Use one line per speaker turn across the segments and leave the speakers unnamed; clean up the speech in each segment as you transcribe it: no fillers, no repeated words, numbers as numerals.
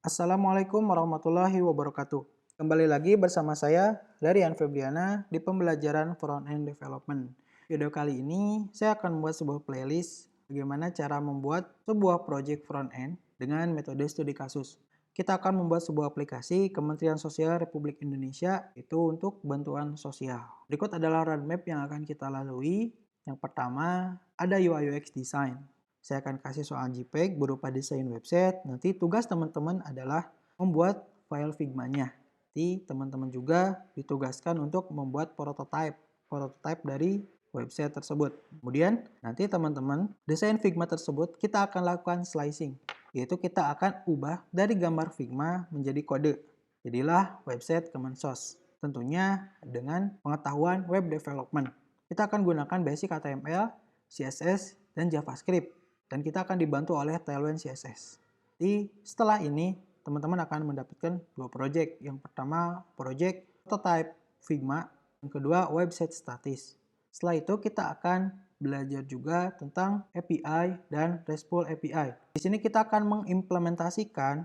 Assalamualaikum warahmatullahi wabarakatuh. Kembali lagi bersama saya, Darian Febriana, di pembelajaran Front-End Development. Video kali ini, saya akan membuat sebuah playlist bagaimana cara membuat sebuah project front-end dengan metode studi kasus. Kita akan membuat sebuah aplikasi Kementerian Sosial Republik Indonesia, itu untuk bantuan sosial. Berikut adalah roadmap yang akan kita lalui. Yang pertama, ada UI UX Design. Saya akan kasih soal JPEG berupa desain website. Nanti tugas teman-teman adalah membuat file Figma-nya. Nanti teman-teman juga ditugaskan untuk membuat prototype dari website tersebut. Kemudian nanti teman-teman desain Figma tersebut kita akan lakukan slicing, yaitu kita akan ubah dari gambar Figma menjadi kode. Jadilah website Kemensos. Tentunya dengan pengetahuan web development. Kita akan gunakan basic HTML, CSS, dan JavaScript. Dan kita akan dibantu oleh Tailwind CSS. Jadi setelah ini teman-teman akan mendapatkan dua project. Yang pertama project prototype Figma, yang kedua website statis. Setelah itu kita akan belajar juga tentang API dan RESTful API. Di sini kita akan mengimplementasikan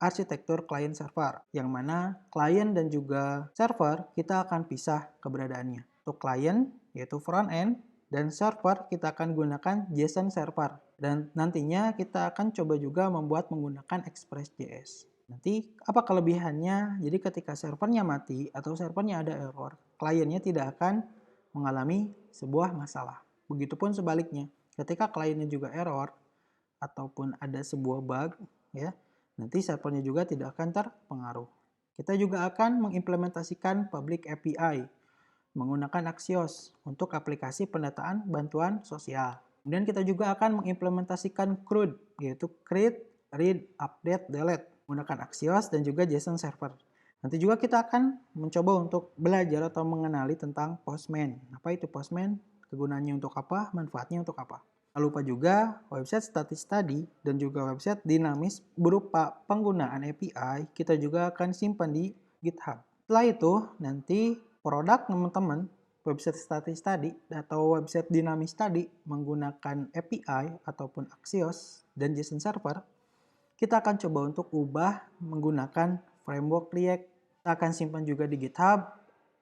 arsitektur client server, yang mana klien dan juga server kita akan pisah keberadaannya. Untuk klien yaitu front end, dan server kita akan gunakan JSON server. Dan nantinya kita akan coba juga membuat menggunakan Express.js. Nanti apa kelebihannya? Jadi ketika servernya mati atau servernya ada error, kliennya tidak akan mengalami sebuah masalah. Begitupun sebaliknya, ketika kliennya juga error ataupun ada sebuah bug, ya, nanti servernya juga tidak akan terpengaruh. Kita juga akan mengimplementasikan public API menggunakan Axios untuk aplikasi pendataan bantuan sosial. Kemudian kita juga akan mengimplementasikan CRUD, yaitu create, read, update, delete, menggunakan Axios dan juga JSON server. Nanti juga kita akan mencoba untuk belajar atau mengenali tentang Postman. Apa itu Postman? Kegunaannya untuk apa? Manfaatnya untuk apa? Tak lupa juga website statis tadi dan juga website dinamis berupa penggunaan API kita juga akan simpan di GitHub. Setelah itu nanti produk teman-teman website statis tadi atau website dinamis tadi menggunakan API ataupun Axios dan JSON server, kita akan coba untuk ubah menggunakan framework React. Kita akan simpan juga di GitHub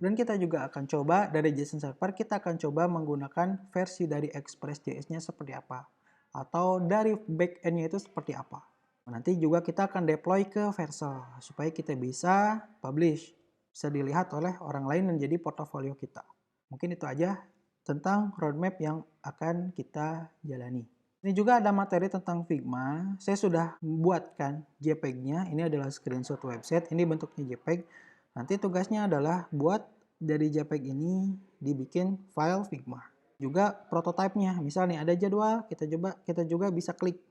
dan kita juga akan coba dari JSON server kita akan coba menggunakan versi dari Express.js-nya seperti apa atau dari backend-nya itu seperti apa. Nanti juga kita akan deploy ke Vercel supaya kita bisa publish, bisa dilihat oleh orang lain dan jadi portofolio kita. Mungkin itu aja tentang roadmap yang akan kita jalani. Ini juga ada materi tentang Figma. Saya sudah membuatkan JPEG-nya. Ini adalah screenshot website. Ini bentuknya JPEG. Nanti tugasnya adalah buat dari JPEG ini dibikin file Figma. Juga prototype-nya. Misalnya ada jadwal, kita juga bisa klik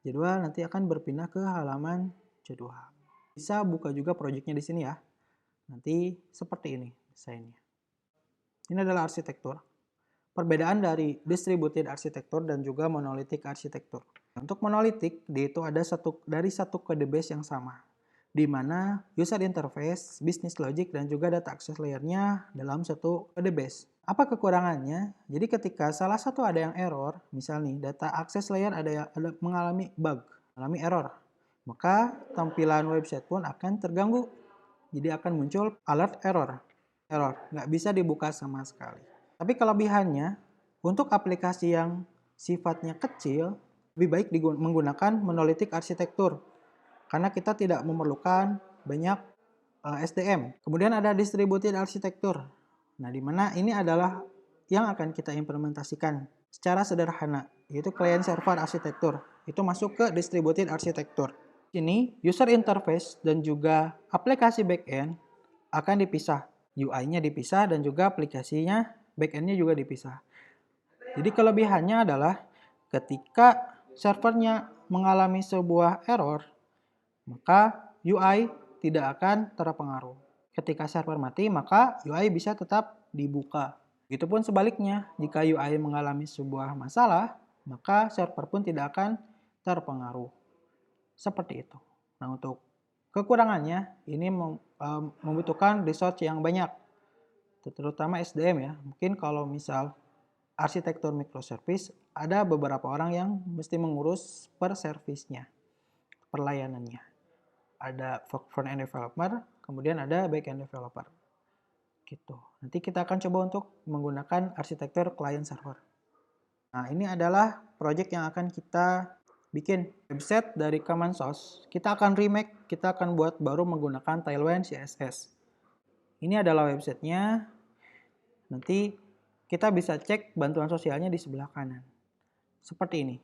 jadwal, nanti akan berpindah ke halaman jadwal. Bisa buka juga project-nya di sini ya. Nanti seperti ini desainnya. Ini adalah arsitektur. Perbedaan dari distributed arsitektur dan juga monolithic arsitektur. Untuk monolithic, dia itu ada dari satu code base yang sama, di mana user interface, business logic, dan juga data access layer-nya dalam satu code base. Apa kekurangannya? Jadi ketika salah satu ada yang error, misal nih data access layer ada mengalami bug, mengalami error, maka tampilan website pun akan terganggu. Jadi akan muncul alert error. Nggak bisa dibuka sama sekali. Tapi kelebihannya, untuk aplikasi yang sifatnya kecil, lebih baik menggunakan monolithic arsitektur. Karena kita tidak memerlukan banyak SDM. Kemudian ada distributed arsitektur. Nah, di mana ini adalah yang akan kita implementasikan secara sederhana, yaitu client server arsitektur. Itu masuk ke distributed arsitektur. Ini user interface dan juga aplikasi backend akan dipisah. UI-nya dipisah dan juga aplikasinya backend-nya juga dipisah. Jadi kelebihannya adalah ketika servernya mengalami sebuah error, maka UI tidak akan terpengaruh. Ketika server mati, maka UI bisa tetap dibuka. Begitupun sebaliknya, jika UI mengalami sebuah masalah, maka server pun tidak akan terpengaruh. Seperti itu. Nah, untuk kekurangannya, ini membutuhkan resource yang banyak, terutama SDM ya. Mungkin kalau misal arsitektur microservice, ada beberapa orang yang mesti mengurus per service-nya, per layanannya. ada front-end developer, kemudian ada back-end developer. Gitu. Nanti kita akan coba untuk menggunakan arsitektur client server. Nah, ini adalah project yang akan kita bikin website dari command source. Kita akan remake, kita akan buat baru menggunakan Tailwind CSS. Ini adalah websitenya. Nanti kita bisa cek bantuan sosialnya di sebelah kanan. Seperti ini.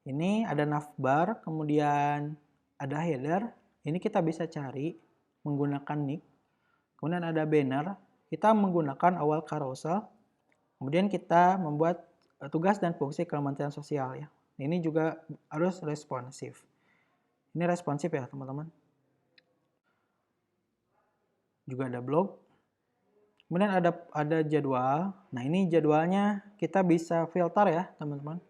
Ini ada navbar, kemudian ada header. Ini kita bisa cari menggunakan nick. Kemudian ada banner. Kita menggunakan awal carousel. Kemudian kita membuat tugas dan fungsi Kementerian Sosial ya. Ini juga harus responsif. Ini responsif ya teman-teman. Juga ada blog. Kemudian ada jadwal. Nah ini jadwalnya kita bisa filter ya teman-teman.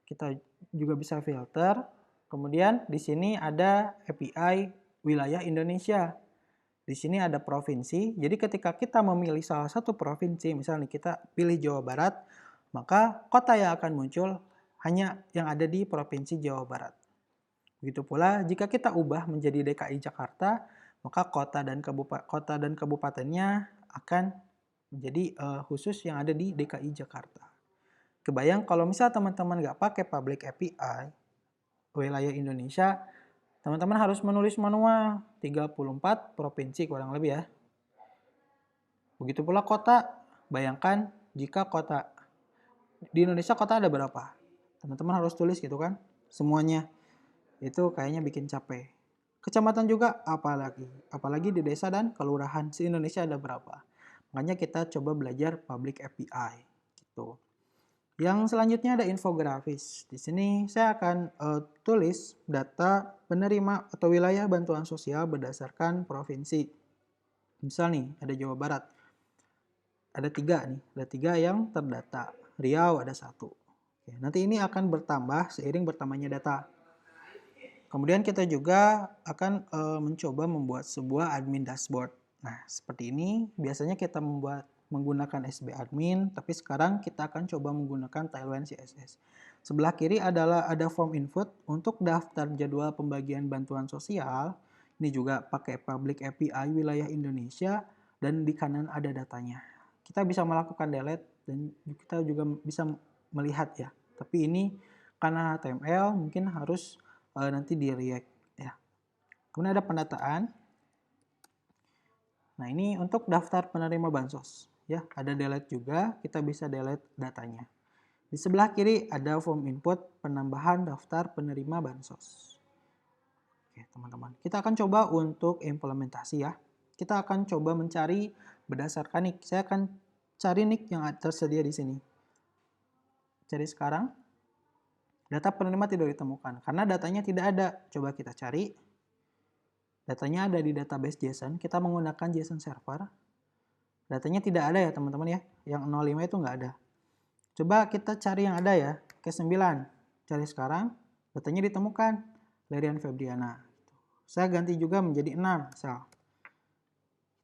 Kita juga bisa filter. Kemudian di sini ada API wilayah Indonesia. Di sini ada provinsi. Jadi ketika kita memilih salah satu provinsi, misalnya kita pilih Jawa Barat, maka kota yang akan muncul hanya yang ada di Provinsi Jawa Barat. Begitu pula jika kita ubah menjadi DKI Jakarta, maka kota dan kabupatennya akan menjadi khusus yang ada di DKI Jakarta. Kebayang kalau misal teman-teman nggak pakai public API wilayah Indonesia, teman-teman harus menulis manual 34 provinsi kurang lebih ya. Begitu pula kota, bayangkan jika kota di Indonesia kota ada berapa? Teman-teman harus tulis gitu kan, semuanya. Itu kayaknya bikin capek. Kecamatan juga apalagi di desa dan kelurahan se-Indonesia ada berapa. Makanya kita coba belajar public API gitu. Yang selanjutnya ada infografis. Di sini saya akan tulis data penerima atau wilayah bantuan sosial berdasarkan provinsi. Misal nih, ada Jawa Barat. Ada 3 nih, ada 3 yang terdata. Riau ada 1. Oke, nanti ini akan bertambah seiring bertambahnya data. Kemudian kita juga akan mencoba membuat sebuah admin dashboard. Nah, seperti ini biasanya kita menggunakan SB admin, tapi sekarang kita akan coba menggunakan Tailwind CSS. Sebelah kiri adalah ada form input untuk daftar jadwal pembagian bantuan sosial. Ini juga pakai public API wilayah Indonesia dan di kanan ada datanya. Kita bisa melakukan delete dan kita juga bisa melihat ya. Tapi ini karena HTML mungkin harus nanti di React ya. Kemudian ada pendataan. Nah, ini untuk daftar penerima bansos ya. Ada delete juga, kita bisa delete datanya. Di sebelah kiri ada form input penambahan daftar penerima bansos. Oke, teman-teman. Kita akan coba untuk implementasi ya. Kita akan coba mencari berdasarkan nick. Saya akan cari nick yang tersedia di sini. Cari sekarang. Data penerima tidak ditemukan karena datanya tidak ada. Coba kita cari. Datanya ada di database JSON. Kita menggunakan JSON server. Datanya tidak ada ya teman-teman ya. Yang 05 itu nggak ada. Coba kita cari yang ada ya. Case 9. Cari sekarang. Datanya ditemukan. Lerian Febriana. Saya ganti juga menjadi 6. Misal.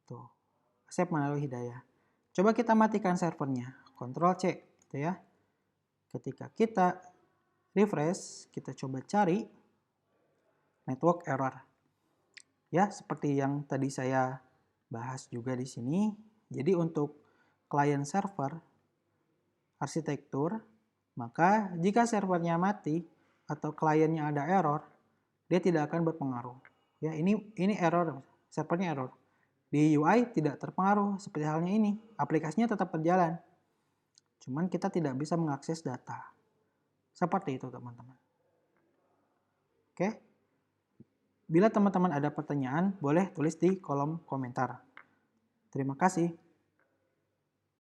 Tuh. Asep Manalo Hidayah. Coba kita matikan servernya. Ctrl C. Gitu ya. Ketika kita refresh, kita coba cari network error. Ya, seperti yang tadi saya bahas juga di sini. Jadi untuk client server arsitektur, maka jika servernya mati atau kliennya ada error, dia tidak akan berpengaruh. Ya, ini error, servernya error. Di UI tidak terpengaruh seperti halnya ini. Aplikasinya tetap berjalan. Cuman kita tidak bisa mengakses data. Seperti itu, teman-teman. Oke. Bila teman-teman ada pertanyaan, boleh tulis di kolom komentar. Terima kasih.